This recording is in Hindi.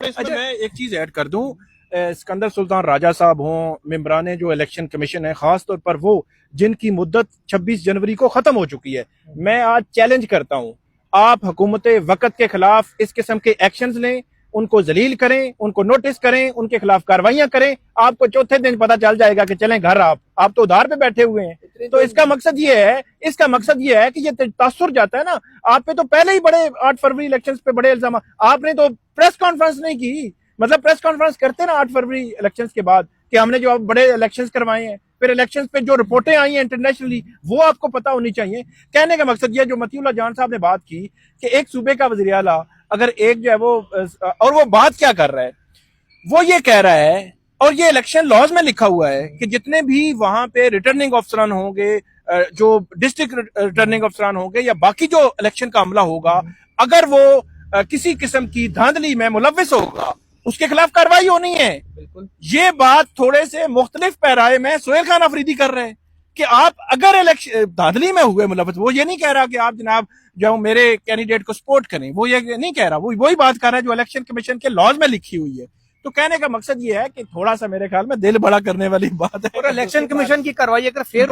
इसमें मैं एक चीज ऐड कर दूं, सिकंदर सुल्तान राजा साहब हों, मेंबरान जो इलेक्शन कमीशन है, खास तौर पर वो जिनकी मुद्दत 26 जनवरी को खत्म हो चुकी है, मैं आज चैलेंज करता हूं, आप हुकूमत वक्त के खिलाफ इस किस्म के एक्शंस लें, उनको जलील करें, उनको नोटिस करें, उनके खिलाफ कार्रवाइयां करें। आपको चौथे दिन पता चल जाएगा कि चलें घर, आप तो उधार पे बैठे हुए हैं। तो इसका मकसद ये है कि ये तासुर जाता है ना, आप पे तो पहले ही बड़े 8 फरवरी इलेक्शंस पे बड़े इल्जाम, आपने तो प्रेस कॉन्फ्रेंस नहीं की। मतलब प्रेस कॉन्फ्रेंस करते ना 8 फरवरी इलेक्शंस के बाद कि हमने जो बड़े इलेक्शंस करवाए हैं, फिर इलेक्शंस पे जो रिपोर्टें आई हैं इंटरनेशनली, वो आपको पता होनी चाहिए। कहने का मकसद ये, जो मतीउल्लाह जान साहब ने बात की कि एक सूबे का वज़ीर आला अगर एक जो है वो, और वो बात क्या कर रहा है, वो ये कह रहा है, और ये इलेक्शन लॉज में लिखा हुआ है कि जितने भी वहां पे रिटर्निंग अफसरान होंगे, जो डिस्ट्रिक्ट रिटर्निंग अफसरान होंगे या बाकी जो इलेक्शन का अमला होगा, अगर वो किसी किस्म की धांधली में मुलव्विस होगा, उसके खिलाफ कार्रवाई होनी है। बिल्कुल, ये बात थोड़े से मुख्तलिफ पैराए में सोहेल खान अफरीदी कर रहे हैं कि आप अगर इलेक्शन धांधली में हुए मुलव्विस, वो ये नहीं कह रहा कि आप जनाब जो मेरे कैंडिडेट को सपोर्ट करें, वो ये नहीं कह रहा, वो वही बात कर रहा है जो इलेक्शन कमीशन के लॉज में लिखी हुई है। तो कहने का मकसद ये है कि थोड़ा सा मेरे ख्याल में दिल बड़ा करने वाली बात है। और इलेक्शन कमीशन की कार्रवाई अगर फेयर